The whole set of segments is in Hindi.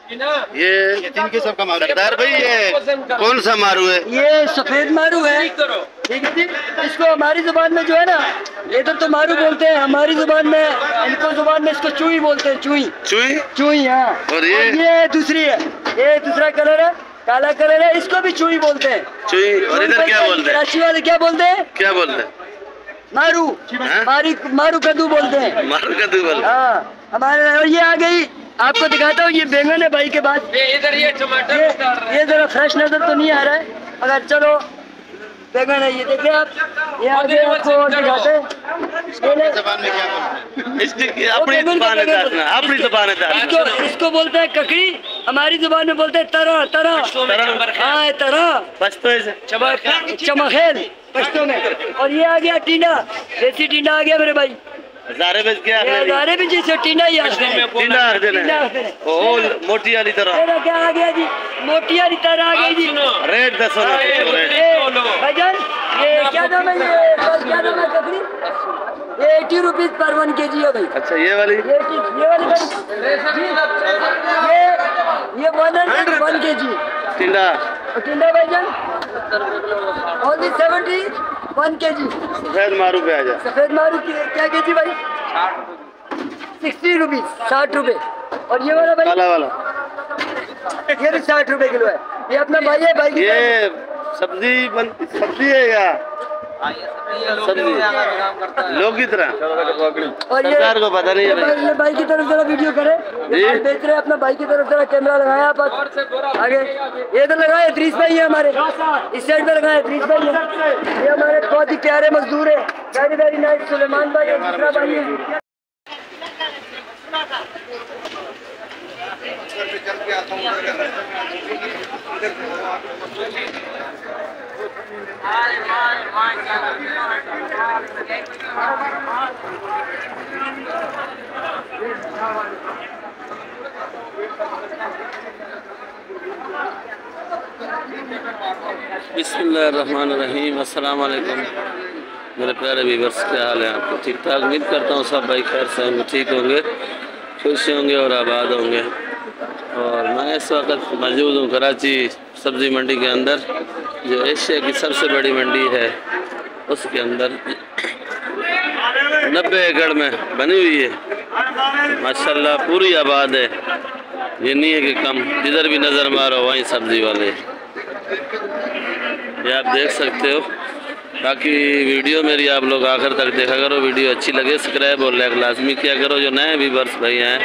ये जिनके सबका मारू है भाई, ये कौन सा मारू है? ये सफेद मारू है, ठीक है जी। इसको हमारी जुबान में जो है ना, इधर तो मारू बोलते हैं, हमारी जुबान में, इनको जुबान में इसको चुई बोलते हैं। चुई चुई चुई, हाँ। और ये दूसरी है, ये दूसरा कलर है, काला कलर है, इसको भी चुई बोलते हैं। चुई। और इधर क्या बोलते हैं? कराची वाले क्या बोलते हैं? क्या बोलते हैं? मारू। मारू कद्दू बोलते हैं। मारू कद्दू बोलते हैं, हाँ हमारे। और ये आ गई, आपको दिखाता हूँ, ये बैंगन है भाई के पास। इधर ये टमाटर, ये जरा फ्रेश नजर तो नहीं आ रहा है, मगर चलो बैंगन है। ये देखिए आप, ये आगे आपको और दिखाते हैं। जबान में क्या बोलते हैं? इसकी अपनी जुबान है, अपनी जुबान है। इसको बोलते हैं ककड़ी, हमारी जुबान में बोलते हैं तरह। तरह, हाँ तरह, पश्तो चमखेल पश्तो में। और ये आ गया टीना, देसी टीना आ गया मेरे भाई। हज़ारे में क्या? हज़ारे में जैसे टीना ही आते हैं। ओ मोटी वाली तरह क्या आ गया जी? मोटी वाली तरह आ गई जी। रेट 10 भाईजान, ये क्या नाम है? ये क्या नाम है ककड़ी? ये 80 रुपीज पर 1 kg है भाई। अच्छा ये वाली, ये वाली ये 1 kg टिंडा। टिंडा भाईजान ओनली 71 kg। सफेद मारू पे आ जा। सफेद मारू क्या केजी भाई? 60 रुपीज, 60 रुपए। और ये वाला भाई, काला वाला, ये भी 60 रुपए किलो है। ये अपना भाई है भाई। ये सब्जी है या सब्जी लोग की तरह? और ये सरकार को पता नहीं है। ये भाई की तरफ जरा वीडियो करे, बेच रहे अपना भाई की तरफ, जरा कैमरा लगाया आप आगे। ये तो लगाए इद्रीस भाई है हमारे, इस साइड पे लगाए इद्रीस भाई है। ये हमारे बहुत ही प्यारे मजदूर है, वेरी वेरी नाइस। सुलेमान भाई है, दूसरा भाई है। बिस्मिल्लाहिर्रहमानिर्रहीम। अस्सलाम वालेकुम मेरे प्यारे व्यूअर्स, क्या हाल है आपको? ठीक ठाक? उम्मीद करता हूँ सब भाई खैर से होंगे, ठीक होंगे, खुश होंगे और आबाद होंगे। और मैं इस वक्त मौजूद हूँ कराची सब्ज़ी मंडी के अंदर, जो एशिया की सबसे बड़ी मंडी है, उसके अंदर 90 एकड़ में बनी हुई है। माशाल्लाह पूरी आबाद है, ये नहीं है कि कम। जिधर भी नज़र मारो वहीं सब्ज़ी वाले, ये आप देख सकते हो। बाकी वीडियो मेरी आप लोग आखिर तक देखा करो, वीडियो अच्छी लगे सब्सक्राइब और लाइक लाजमी किया करो। जो नए व्यूअर्स भाई हैं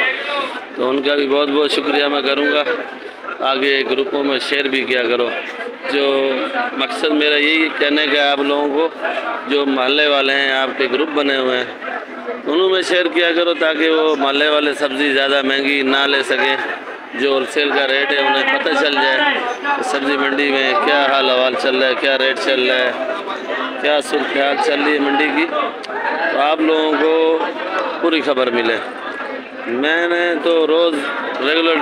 तो उनका भी बहुत बहुत शुक्रिया मैं करूँगा। आगे ग्रुपों में शेयर भी किया करो। जो मकसद मेरा यही कहने का है आप लोगों को, जो मोहल्ले वाले हैं आपके ग्रुप बने हुए हैं, उन्होंने शेयर किया करो ताकि वो मोहल्ले वाले सब्ज़ी ज़्यादा महंगी ना ले सकें। जो होलसेल का रेट है उन्हें पता चल जाए सब्ज़ी मंडी में क्या हाल हवाल चल रहा है, क्या रेट चल रहा है, क्या सूरत हाल चल रही है मंडी की, तो आप लोगों को पूरी खबर मिले। मैंने तो रोज़ रेगुलर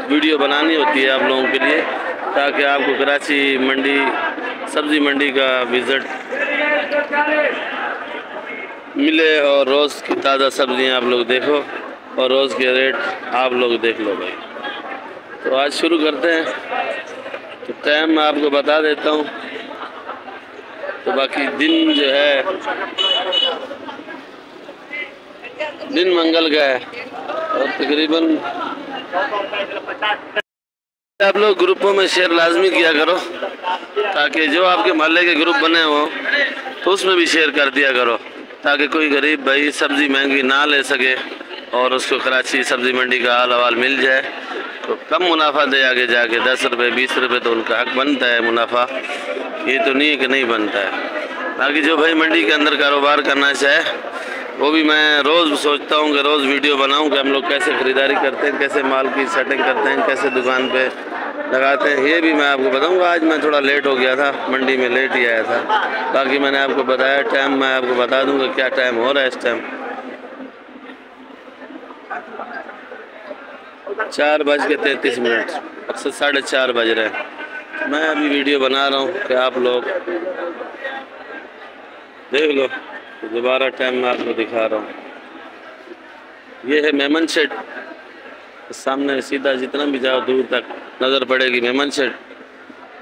वीडियो बनानी होती है आप लोगों के लिए, ताकि आपको कराची मंडी सब्ज़ी मंडी का विज़िट मिले और रोज़ की ताज़ा सब्ज़ियाँ आप लोग देखो और रोज़ के रेट आप लोग देख लो भाई। तो आज शुरू करते हैं। तो टाइम मैं आपको बता देता हूँ। तो बाकी दिन जो है दिन मंगल का है और तकरीबन आप लोग ग्रुपों में शेयर लाजमी किया करो, ताकि जो आपके मोहल्ले के ग्रुप बने हों तो उसमें भी शेयर कर दिया करो, ताकि कोई गरीब भाई सब्ज़ी महंगी ना ले सके और उसको कराची सब्ज़ी मंडी का हाल हवाल मिल जाए, तो कम मुनाफा दे आगे जाके 10 रुपये 20 रुपये तो उनका हक बनता है मुनाफा, ये तो नहीं है कि नहीं बनता है। बाकी जो भाई मंडी के अंदर कारोबार करना चाहे वो भी मैं रोज़ सोचता हूँ कि रोज़ वीडियो बनाऊँ कि हम लोग कैसे ख़रीदारी करते हैं, कैसे माल की सेटिंग करते हैं, कैसे दुकान पे लगाते हैं, ये भी मैं आपको बताऊँगा। आज मैं थोड़ा लेट हो गया था, मंडी में लेट ही आया था। बाकी मैंने आपको बताया टाइम मैं आपको बता दूँगा क्या टाइम हो रहा है इस टाइम। 4:33, अक्सर 4:30 बज रहे हैं। मैं अभी वीडियो बना रहा हूँ कि आप लोग देख लो। तो दोबारा टाइम मैं आपको दिखा रहा हूँ। ये है मेमन शेड सामने सीधा जितना भी जाओ दूर तक नज़र पड़ेगी मेमन शेड,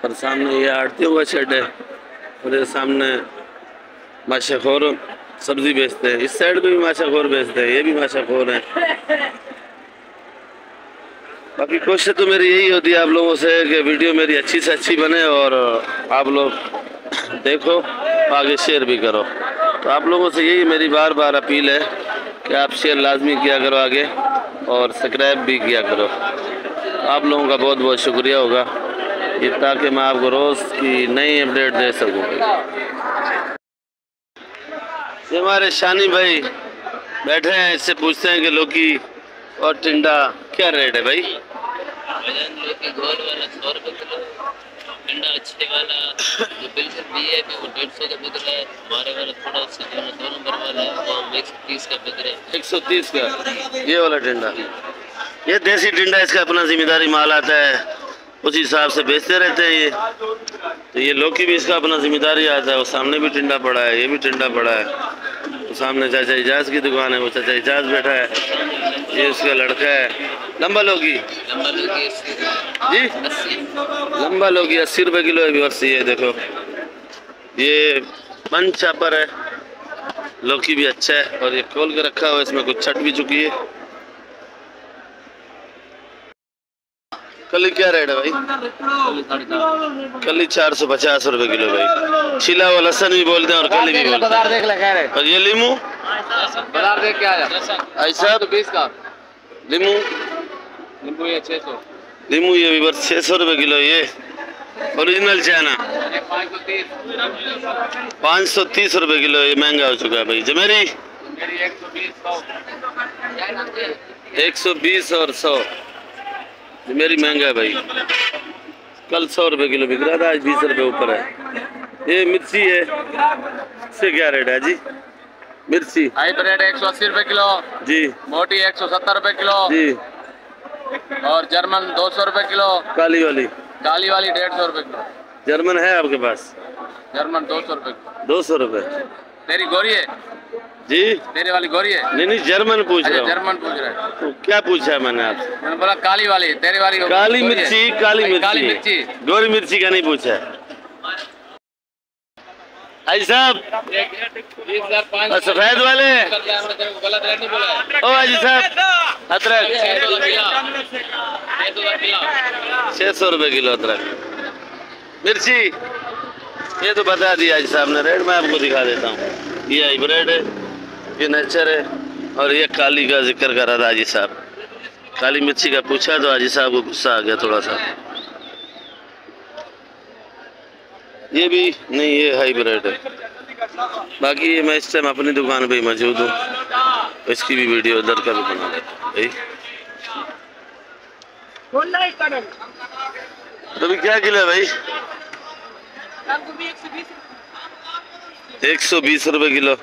और सामने ये आड़तियों का शेड है, और ये सामने माशाखोर सब्जी बेचते हैं। इस साइड पे भी माशाखोर बेचते हैं, ये भी माशाखोर हैं। बाकी कोशिश तो मेरी यही होती है आप लोगों से कि वीडियो मेरी अच्छी से अच्छी बने और आप लोग देखो, आगे शेयर भी करो। तो आप लोगों से यही मेरी बार बार अपील है कि आप शेयर लाजमी किया करो आगे, और सब्सक्राइब भी किया करो। आप लोगों का बहुत बहुत शुक्रिया होगा ये, ताकि मैं आपको रोज़ की नई अपडेट दे सकूँ। ये हमारे शानी भाई बैठे हैं, इससे पूछते हैं कि लौकी और टिंडा क्या रेट है भाई? लौकी गोल वाला 100 रुपये किलो, टिंडा अच्छे वाला जो बिल्कुल भी है वो 150 का बिक रहा है। हमारे वाला थोड़ा सा जो 2 नंबर वाला है वो हम 130 का बिक रहे हैं। 130 का ये वाला टिंडा, ये देसी टिंडा, इसका अपना जिम्मेदारी माल आता है, उस हिसाब से बेचते रहते हैं ये। तो ये लौकी भी इसका अपना जिम्मेदारी आता है। वो सामने भी टिंडा पड़ा है, ये भी टिंडा पड़ा है। तो सामने चाचा इजाज की दुकान है, वो चाचा इजाज बैठा है, ये उसका लड़का है। लंबा लौकी जी, लंबा लौकी 80 रुपये किलो है व्यूअर्स। ये देखो ये पंच चापर है, लौकी भी अच्छा है, और ये खोल के रखा हुआ है, इसमें कुछ छट भी चुकी है। कली क्या रेट है भाई? कली 450 रुपये किलो भाई। छिला हुआ लहसन भी बोलते हैं और कली भी बोलते हैं। और ये लीमू बाजार देख के आया ऐसा 20 का लीमू, नींबू ये 600, लीमू ये भी बस 600 रुपये किलो। ये ओरिजिनल चाइना 530 रुपये किलो, ये महंगा हो चुका है भाई। जमेरी 120 और 100, मेरी महंगा है भाई। कल 100 रुपये किलो बिक रहा था, आज 20 रुपये ऊपर है। ये मिर्ची है, इससे क्या रेट है जी? मिर्ची हाइब्रिड 180 रुपये किलो जी, मोटी 170 रुपये किलो जी, और जर्मन 200 रुपये किलो, काली वाली काली वाली 150 रुपये किलो। जर्मन है आपके पास? जर्मन 200 रुपये किलो। 200 रुपये तेरी गोरी है जी? तेरे वाली गोरी है? नहीं जर्मन पूछ रहा हूँ। जर्मन पूछ रहा है? तो क्या पूछा है मैंने आपसे? मैंने बोला काली वाली, तेरे वाली काली गोरी है। मिर्ची, काली काली मिर्ची, मिर्ची गोरी मिर्ची का नहीं पूछा है। हाजी साहब, 20,500 और सफेद वाले गलत रेट नहीं बोला है। ओ हाजी साहब, अदरक 600 रुपये किलो अदरक। मिर्ची ये तो बता दिया हाजी साहब ने रेट, मैं आपको दिखा देता हूँ। ये हाइब्रिड है, ये नेचर है, और ये काली का जिक्र कर रहा था हाजी साहब। काली मिर्ची का पूछा तो हाजी साहब को गुस्सा आ गया थोड़ा सा। ये भी नहीं, ये हाइब्रिड है। बाकी ये मैं इस टाइम अपनी दुकान पे ही मौजूद हूँ, इसकी भी वीडियो उधर का भी बना भाई। तो भी क्या किलो है भाई? 120 रुपये किलो।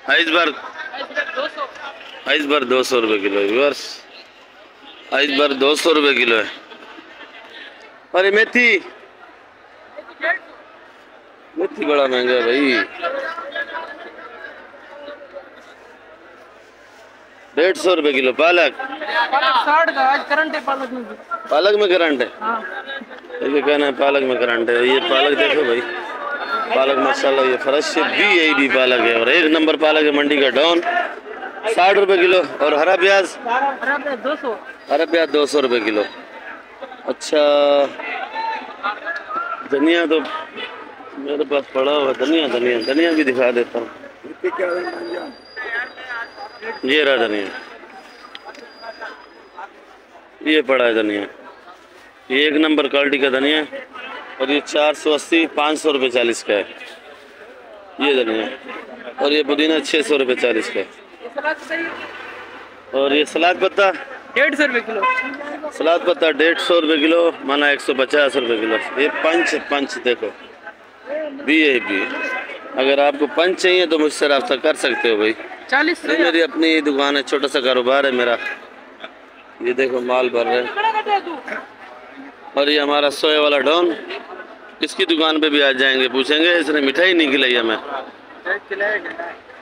आइसबर्ग 200 रुपये किलो है व्यूअर्स, आइसबर्ग 200 रुपये किलो है। और ये मेथी, मेथी बड़ा महंगा है भाई, 150 रुपये किलो। पालक 60 का आज करंट है पालक में। पालक में करंट है? ये कहना है पालक में करंट है। ये पालक देखो भाई, पालक माशाल्लाह ये फ्रेश भी, यही भी पालक है, और 1 नंबर पालक है मंडी का डॉन। 60 रुपये किलो। और हरा प्याज 200, हरा प्याज 200 रुपये किलो। अच्छा, धनिया तो मेरे पास पड़ा हुआ, धनिया भी दिखा देता हूँ। ये रहा धनिया, ये पड़ा है धनिया, ये 1 नंबर क्वालिटी का धनिया, और ये 480 500 रुपये 40 का है ये धनिया। और ये पुदीना 600 रुपये 40 का है। और ये सलाद पत्ता 150 रुपये किलो। सलाद पत्ता 150 रुपये किलो, माना 150 रुपये किलो। ये पंच देखो भी। अगर आपको पंच चाहिए तो मुझसे रब्ता कर सकते हो भाई। 40 मेरी अपनी दुकान है, छोटा सा कारोबार है मेरा। ये देखो माल भर रहे हैं। और ये हमारा सोए वाला डॉन, इसकी दुकान पे भी आ जाएंगे, पूछेंगे इसने मिठाई नहीं खिलाई हमें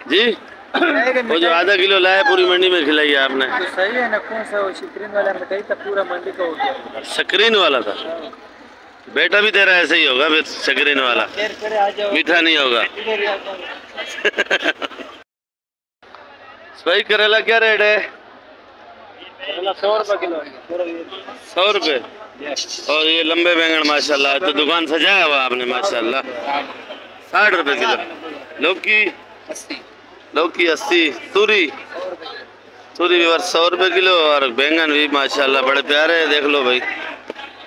जी। वो जो आधा किलो लाया पूरी मंडी में खिलाई आपने। तो सही है ना, कौन सा वो स्क्रीन वाला मिठाई था पूरा मंडी का हो गया। स्क्रीन वाला था, बेटा भी तेरा ऐसे ही होगा फिर, स्क्रीन वाला मीठा नहीं होगा। भाई करेला क्या रेट है? 100 रुपए किलो। 100 रुपए। और ये लंबे बैंगन माशाल्लाह, तो दुकान सजाया हुआ आपने माशाल्लाह। 60 रुपए किलो। लौकी 80। तूरी भी 100 रुपए किलो। और बैंगन भी माशाल्लाह बड़े प्यारे हैं, देख लो भाई।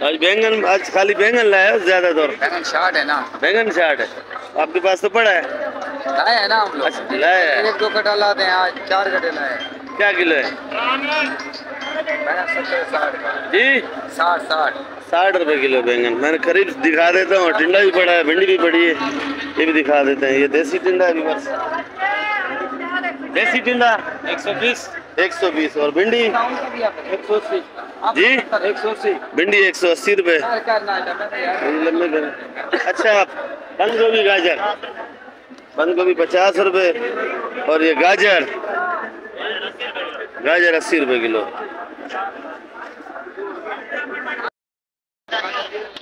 आज बैंगन, आज खाली बैंगन लाया है ज्यादा तौर। बैंगन 60 है ना। बैंगन 60 है, आपके पास तो पड़ा है। लाया है ना हम लोग। अच्छा लाया है। 1-2 कट्टा लाते हैं, आज 4 कट्टे लाए। क्या किलो है? बैंगन 60 जी 60 रुपए किलो बैंगन। मैंने करीब दिखा देता हूँ। टिंडा भी पड़ा है, भिंडी भी पड़ी है, ये भी दिखा देते हैं। ये देसी टिंडा है भी बस। देसी टिंडा 120 और भिंडी 180 जी 180 भिंडी 180 रुपए। अच्छा बंद गोभी गाजर 50 रुपए। और ये गाजर 80 रुपए किलो।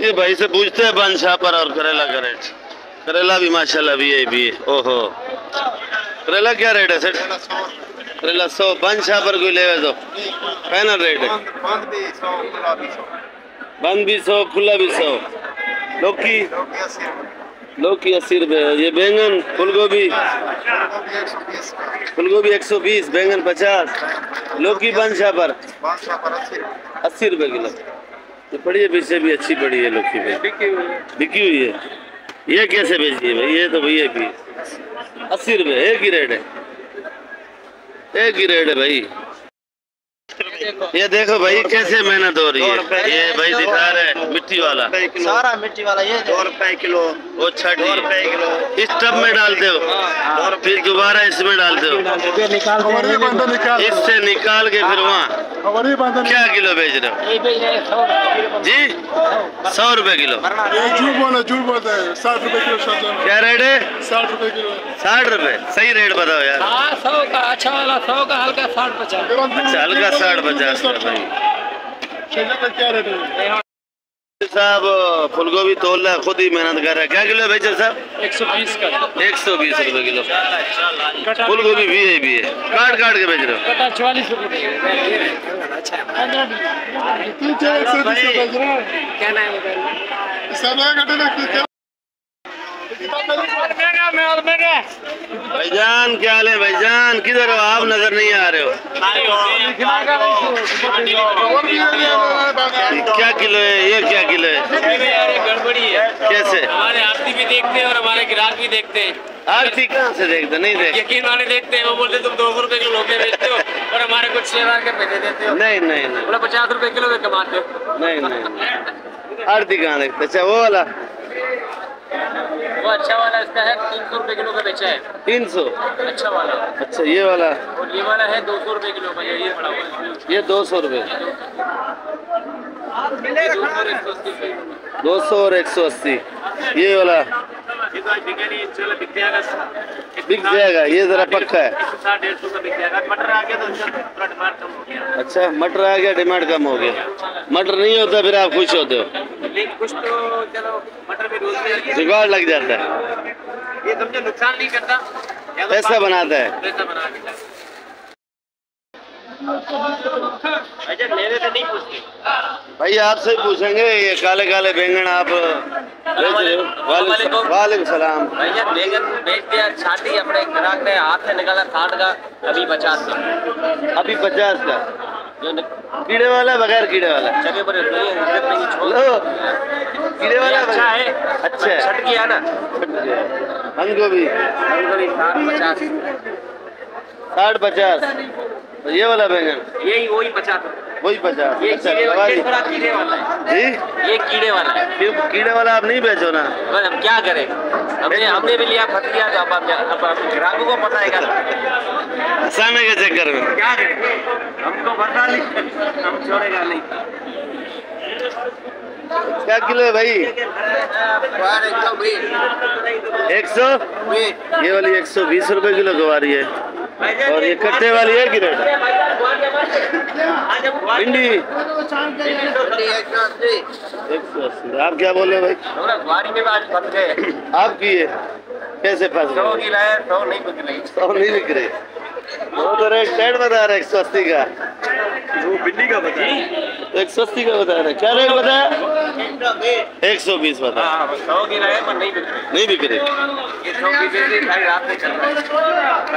ये भाई से पूछते हैं बादशाह पर और करेला का रेट। करेला भी माशाल्लाह भी है। ओहो करेला क्या रेट है सर? करेला 100। बादशाह पर कोई लेवे तो फाइनल रेट है। बंद भी 100, खुला भी 100। लौकी 80 रुपए। ये बैंगन फूल गोभी 120, बैंगन 50। लौकी बादशाह पर 80 रुपए किलो। तो पड़ी है पीछे भी, अच्छी पड़ी है लौकी पे, बिकी हुई है। ये कैसे बेची है भाई? ये तो भैया भी 80 रुपए। एक ही रेट है भाई। ये देखो भाई कैसे मेहनत हो रही है। ये भाई दिखा रहे मिट्टी वाला, सारा मिट्टी वाला। ये 2 रुपए किलो। वो 2 रुपए किलो इस टब में डालते हो, फिर दोबारा इसमें डालते हो, इससे निकाल के फिर वहाँ क्या किलो बेच रहे हो जी? 100 रुपए किलो। झूठ बोलता है। 60 रुपए किलो। क्या रेट है? 60 रुपए किलो। 60 रुपए। सही रेट बताओ यार। 100 का अच्छा वाला, 100 का हल्का 60-50। अच्छा हल्का 60-50 रुपए। क्या रेट है साहब? फूलगोभी तोल रहा है, खुद ही मेहनत कर रहा है। क्या किलो है भाई साहब? 120 का। 120 रुपए किलो। फूलगोभी भी है काट के बेच रहे हो। कटा 44 रुपए। अच्छा क्या नाम है? भाईजान क्या हाल है भाईजान? किधर हो आप? नजर नहीं आ रहे हो। क्या किलो है ये? क्या किलो है? गड़बड़ी है। कैसे? हमारे आरती भी देखते हैं और हमारे ग्राहक भी देखते हैं। आरती कहाँ से देखते? नहीं देखते। यकीन वाले देखते हैं, वो बोलते तुम 200 रुपए किलो लोटे बेचते हो और हमारे कुछ शेयर के पैसे देते हो। नहीं बोला 50 रुपए किलो में कमाते हो। नहीं। आरती कहाँ देखते? अच्छा वो वाला, वो अच्छा वाला इसका है 300 रुपए किलो का बेचा है। 300 अच्छा वाला। अच्छा ये वाला, और ये वाला है 200 रुपए किलो का। ये बड़ा वाला ये 200 रुपए। 200 और 180। ये वाला बिक जाएगा, ये जरा पक्का है। 150 का बिक जाएगा। मटर आ गया तो थोड़ा डिमांड कम हो गया। अच्छा मटर आ गया, डिमांड कम हो गया। मटर नहीं होता फिर आप खुश होते हो? लेकिन कुछ तो चलो मटर भी रोज जुगाड़ लग जाता है। ये समझो नुकसान नहीं करता, पैसा बनाता है। पैसा बना के अच्छा मेरे से नहीं पूछते भाई आपसे पूछेंगे। ये काले काले बैंगन आप बेच रहे हो? वालेकुम सलाम। भैया बैंगन बेच दिया, छाटी अपने ग्राहक ने हाथ से निकाला 60 का, अभी 50 का। अभी 50 का। कीड़े वाला बगैर कीड़े वाला? जगह पर लो कीड़े वाला अच्छा है। अच्छा है। छट गया ना। बंद गोभी 60-50। तो ये वाला बैंगन यही वही 50। वही 50। ये अच्छा कीड़े लगा दी। थोड़ा कीड़े वाला है जी ये कीड़े वाला है। क्यों कीड़े वाला आप नहीं बेचो ना? बस हम क्या करें, हमने भी लिया फंस गया। तो अब ग्राहकों को पता है हंसाने के चक्कर में क्या करें, हमको पता नहीं, हम छोड़ेगा नहीं। क्या किलो है भाई? 100। ये वाली 120 रुपए किलो गवारी है। और ये कट्टे वाली है कि रेट? भिंडी 180। आप क्या बोल रहे हो भाई? आपकी है कैसे फंस गए? 100 नहीं बिक रहे। वो तो रेट सेट बता रहे 180 का। वो भिंडी का बता 180 का बता रहे। क्या रेट बताया? 120 बता। 100 की रहे पर नहीं बिक रहे। नहीं बिक रहे। ये 100 की बेची भाई रात में चल रहा है।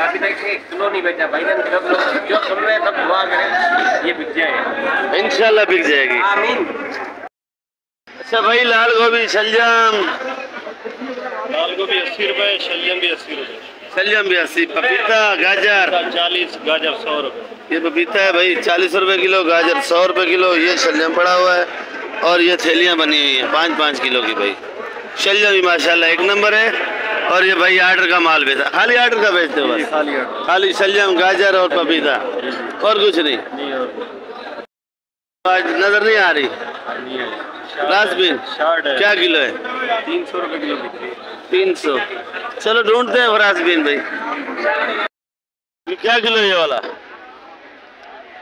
अभी तक 1 किलो नहीं बेचा भाई। सब लोग जो सुन रहे हैं सब दुआ करें ये बिक जाए। इंशाल्लाह बिक जाएगी। आमीन। अच्छा भाई लाल गोभी शलजम। लाल गोभी 80 रुपए, शलजम भी 80 रुपए, शलजम भी 80। पपीता गाजर 40, गाजर 100 रुपए। ये पपीता है भाई 40 रुपए किलो, गाजर 100 रुपए किलो। ये शलजम पड़ा हुआ है और ये थैलियाँ बनी हुई हैं 5-5 किलो की भाई। शलजम भी माशाल्लाह एक नंबर है। और ये भाई आर्डर का माल बेचा, खाली आर्डर का बेचते हो बस? खाली शलजम गाजर और पपीता और कुछ नहीं। आज नजर नहीं आ रही। रासबीन क्या किलो है? 300 रुपए किलो बिकती है। 300। चलो ढूंढते हैं फ्रांसबीन भाई। ये क्या किलो है ये वाला?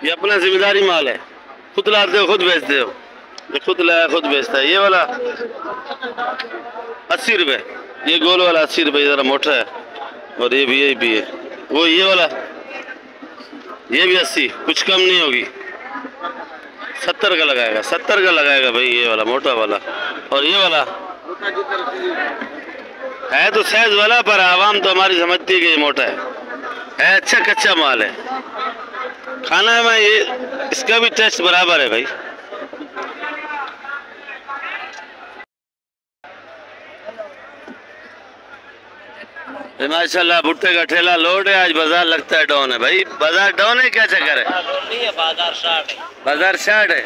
ये अपना जिम्मेदारी माल है, खुद लाते हो खुद बेचते हो। ये खुद लाया खुद बेचता है। ये वाला 80 रुपए। ये गोल वाला 80 रुपए, जरा मोटा है। और ये VIP है। वो ये वाला ये भी 80, कुछ कम नहीं होगी। 70 का लगाएगा, 70 का लगाएगा भाई ये वाला मोटा वाला। और ये वाला है तो सहज वाला, पर आवाम तो हमारी समझती है कि ये मोटा है अच्छा कच्चा माल है। खाना में ये इसका भी टेस्ट बराबर है भाई। माशाल्लाह भुट्टे का ठेला लोड है। आज बाजार लगता है डाउन है भाई। बाजार डाउन है, क्या चक्कर है? नहीं है, बाजार शार्ट है। बाजार शार्ट है।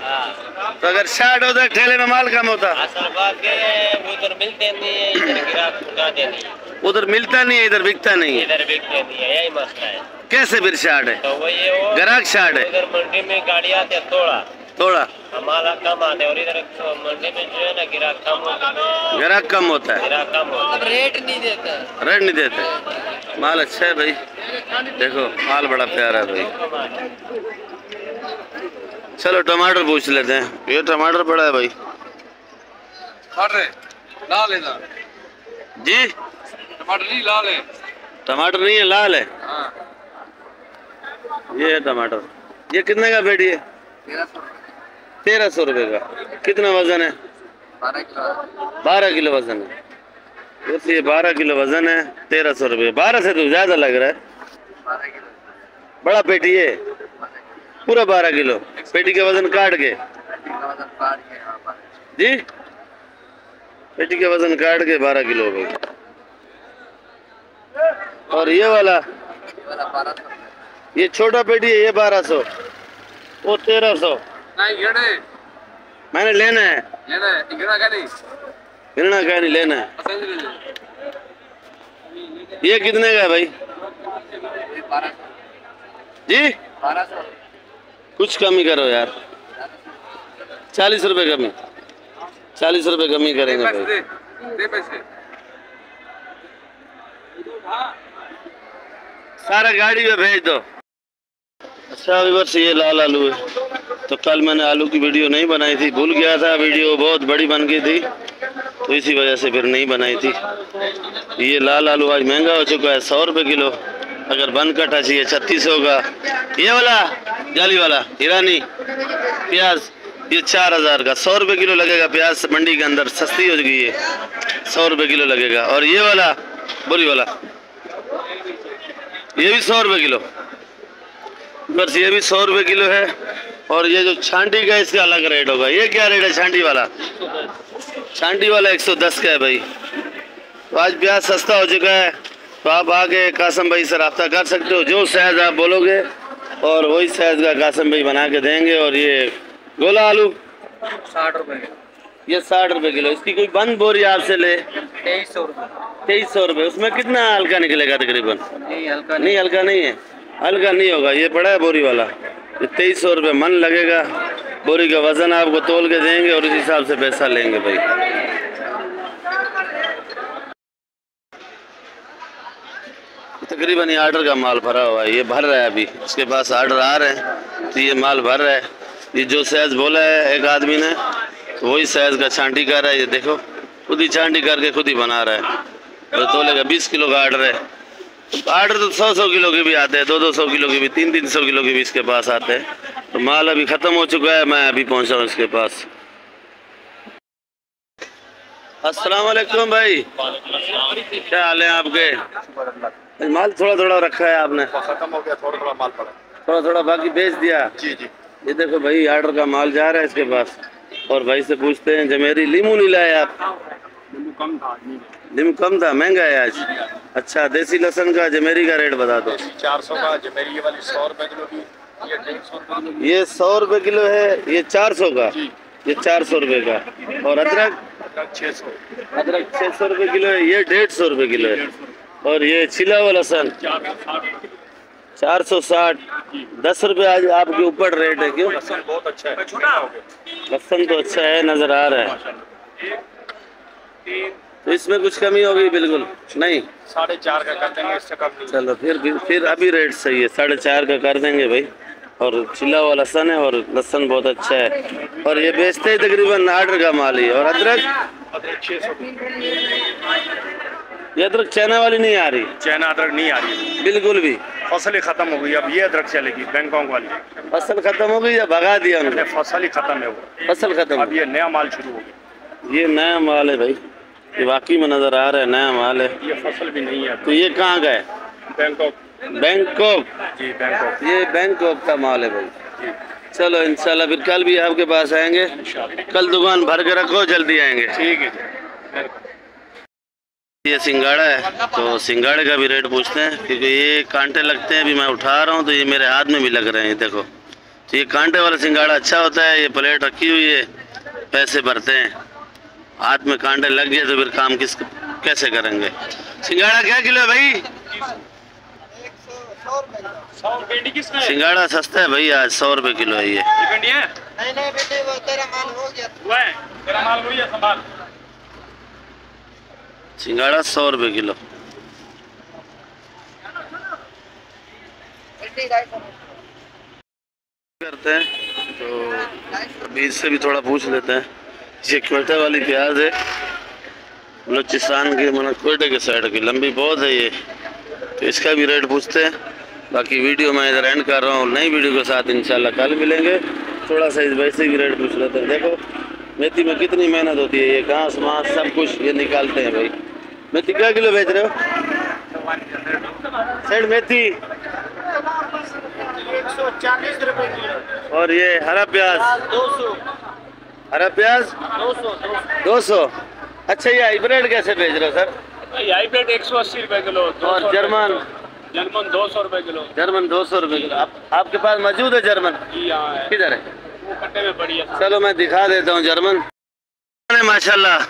तो अगर शार्ट होता है ठेले में माल कम होता। असल बात ये है उधर मिलते नहीं है, इधर गिराक उठाते नहीं है। उधर मिलता नहीं है, इधर बिकता नहीं है। इधर बिकते नहीं है, यही मसला है। कैसे फिर शार्ट है? तो वो ये वो ग्राहक शार्ट है। इधर मंडी में गाड़ी आते हैं थोड़ा हमारा कम आते हैं और इधर मंडी में जो है ना गिराक कम होता है। ग्राहक कम होता है, गिराक कम होता है। रेट नहीं देता। रेट नहीं देते। माल अच्छा है भाई, देखो माल बड़ा प्यारा है भाई। चलो टमाटर पूछ लेते हैं। ये टमाटर पड़ा है भाई। लाल है ना जी? टमाटर नहीं लाल है। टमाटर नहीं है, लाल है। ये है टमाटर। ये कितने का पेटी है? 1300 रुपए का। कितना वजन है? 12 किलो वजन है। इसलिए 12 किलो वजन है, 1300 रुपये। 12 से तो ज्यादा लग रहा है। बड़ा पेटी है, पूरा 12 किलो। पेटी का वजन काट के जी, पेटी का वजन काट के 12 किलो हो गई। और ये वाला ये छोटा पेटी है, ये 1200, वो 1300। मैंने लेना है, गिरना का नहीं लेना है। ये कितने का है भाई जी? 1200। कुछ कमी करो यार, 40 रुपए कमी, 40 रुपए कमी करेंगे भाई। दे पैसे। सारा गाड़ी में भेज दो। अच्छा व्यूअर्स, ये लाल आलू है। तो कल मैंने आलू की वीडियो नहीं बनाई थी, भूल गया था। वीडियो बहुत बड़ी बन गई थी तो इसी वजह से फिर नहीं बनाई थी। ये लाल आलू आज महंगा हो चुका है, 100 रुपए किलो। अगर बंद कटा चाहिए 3600 का। ये वाला जाली वाला ईरानी प्याज, ये 4000 का। 100 रुपए किलो लगेगा प्याज मंडी के अंदर, सस्ती हो गई है, 100 रुपए किलो लगेगा। और ये वाला बोरी वाला, ये भी 100 रुपए किलो, बस ये भी 100 रुपए किलो है। और ये जो छांटी का, इसका अलग रेट होगा। ये क्या रेट है छांटी वाला? छांटी वाला 110 का है भाई। तो आज प्याज सस्ता हो चुका है, तो आप आके कासम भाई से रब्ता कर सकते हो। जो साइज आप बोलोगे और वही साइज का कासम भाई बना के देंगे। और ये गोला आलू 60 रुपए। ये 60 रुपए किलो। इसकी कोई बंद बोरी आपसे ले 2300 रुपए। 2300 रुपए। उसमें कितना हल्का निकलेगा तकरीबन? नहीं हल्का नहीं, हल्का नहीं है, हल्का नहीं होगा। ये पड़ा है बोरी वाला, ये 2300 रुपये मन लगेगा। बोरी का वजन आपको तोल के देंगे और इस हिसाब से पैसा लेंगे भाई। तकरीबन ये आर्डर का माल भरा हुआ है, ये भर रहा है अभी, इसके पास आर्डर आ रहे हैं तो ये माल भर रहा है। ये जो साइज़ बोला है एक आदमी ने तो वही साइज़ का छांटी कर रहा है। ये देखो खुद ही छांटी करके खुद ही बना रहा है। और तोले का 20 किलो का आर्डर है। आर्डर तो 100-100 किलो के भी आते हैं, 200-200 किलो के भी, 300-300 किलो के भी इसके पास आते हैं। तो माल अभी ख़त्म हो चुका है, मैं अभी पहुंचा हूँ इसके पास। अस्सलाम वालेकुम भाई, क्या हाल है आपके? माल थोड़ा थोड़ा रखा है आपने? खत्म हो गया, थोड़ा थोड़ा माल पड़ा, थोड़ा थोड़ा बाकी बेच दिया। जी जी। ये देखो भाई आर्डर का माल जा रहा है इसके पास। और भाई से पूछते हैं, जमेरी लीमू नहीं लाए आप? कम था, लीमू कम था, महंगा है आज। अच्छा, देसी लहसुन का जमेरी का रेट बता दो। 400 का जमेरी, ये वाली 100 रुपए किलो की, ये 150 रुपए। ये 100 रुपए किलो है, ये 400 का, ये 400 रुपए का। और अदरक? 600। अदरक 600 रुपए किलो है, ये 150 रुपए किलो है। और ये छिला हुआ लहसुन 460। 10 रुपए आज आपके ऊपर रेट है, क्यों? लहसुन बहुत अच्छा है, लहसुन तो अच्छा है, नजर आ रहा है। तो इसमें कुछ कमी होगी? बिल्कुल नहीं, 4.5 का कर देंगे, इससे कम नहीं। चलो फिर अभी रेट सही है, 4.5 का कर देंगे भाई। और छिला हुआ लहसुन है और लहसुन बहुत अच्छा है। और ये बेचते ही तकरीबन आर्डर का माल ही। और अदरक? 600। ये अदरक चाइना वाली नहीं आ रही? चाइना अदरक नहीं आ रही बिल्कुल भी। फसल ही खत्म हो गई, अब ये अदरक चलेगी बैंकॉक वाली। फसल खत्म हो गई या भगा दिया उन्होंने? फसल ही खत्म है वो, फसल खत्म। अब ये नया माल शुरू हो गया। ये नया माल है भाई, ये वाकई में नजर आ रहा है, नया माल है। ये फसल भी नहीं है। तो ये कहाँ का है? बैंकॉक। बैंकॉक? जी बैंकॉक। ये बैंकॉक का माल है भाई। जी चलो इंशाल्लाह फिर कल भी आपके पास आएंगे। कल दुकान भर के रखो, जल्दी आएंगे। ठीक है जी। ये सिंगाड़ा है, तो सिंगाड़े का भी रेट पूछते हैं, क्योंकि ये कांटे लगते हैं। अभी मैं उठा रहा हूँ तो ये मेरे हाथ में भी लग रहे हैं, देखो। तो ये कांटे वाला सिंगाड़ा अच्छा होता है। ये प्लेट रखी हुई है, पैसे भरते हैं, हाथ में कांटे लग गए तो फिर काम कैसे करेंगे? सिंगाड़ा क्या किलो है भाई? सिंगाड़ा सस्ता है भाई आज, 100 रुपए किलो है ये। नहीं बेटे, वो तेरा माल हो गया। तेरा माल हुई है, संभाल। सिंगाड़ा 100 रुपए किलो। करते हैं तो अभी इससे भी थोड़ा पूछ लेते हैं। ये क्वेटा वाली प्याज है, बलूचिस्तान के, मतलब क्वेटे के साइड की, लंबी बहुत है ये। तो इसका भी रेट पूछते हैं। बाकी वीडियो मैं इधर एंड कर रहा हूँ, नई वीडियो के साथ इंशाल्लाह कल मिलेंगे। थोड़ा सा इस वैसे भी रेट पूछ लेते हैं। देखो मेथी में कितनी मेहनत होती है, ये घास मास सब कुछ ये निकालते हैं भाई। मेथी क्या किलो बेच रहे हो? सेठ मेथी 140 रुपए किलो। और ये हरा प्याज 200। हरा प्याज 200। अच्छा, ये हाइब्रिड कैसे बेच रहे हो सर? हाइब्रिड 180 रुपए किलो। और जर्मन? जर्मन 200 रुपए किलो। जर्मन 200 रुपए किलो। आपके पास मौजूद है जर्मन? यहाँ किधर है? वो कट्टे में पड़ी है। चलो मैं दिखा देता हूँ जर्मन। माशाल्लाह।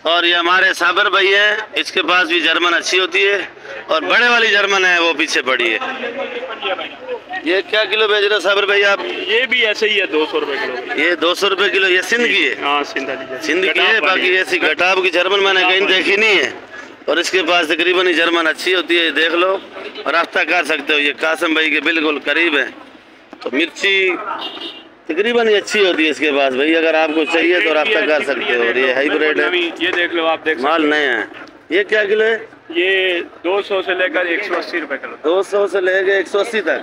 और ये हमारे साबर भाई है, इसके पास भी जर्मन अच्छी होती है। और बड़े वाली जर्मन है वो पीछे पड़ी है। ये क्या किलो बेच रहे हो साबर भाई आप? ये भी ऐसे ही है, 200 रुपए किलो। ये 200 रुपए किलो। ये सिंध की है? हाँ सिंध की है। बाकी ऐसी घटाब की जर्मन मैंने कहीं देखी नहीं है। और इसके पास तकरीबन ही जर्मन अच्छी होती है, देख लो और रास्ता कर सकते हो। ये कासम भाई के बिल्कुल करीब है। तो मिर्ची तकरीबन ही अच्छी होती है इसके पास भाई, अगर आपको चाहिए तो रास्ता कर सकते हो। और ये हाइब्रिड है, ये देख लो, आप देख माल नया है। ये क्या किलो है? ये 200 से लेकर 180 रुपए किलो। 200 से लेकर 180 तक।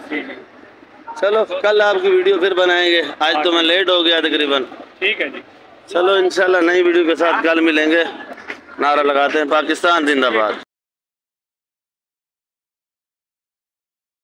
चलो कल आपकी वीडियो फिर बनाएंगे, आज तो मैं लेट हो गया तकरीबन। ठीक है जी। चलो इंशाल्लाह नई वीडियो के साथ कल मिलेंगे। नारा लगाते हैं पाकिस्तान जिंदाबाद।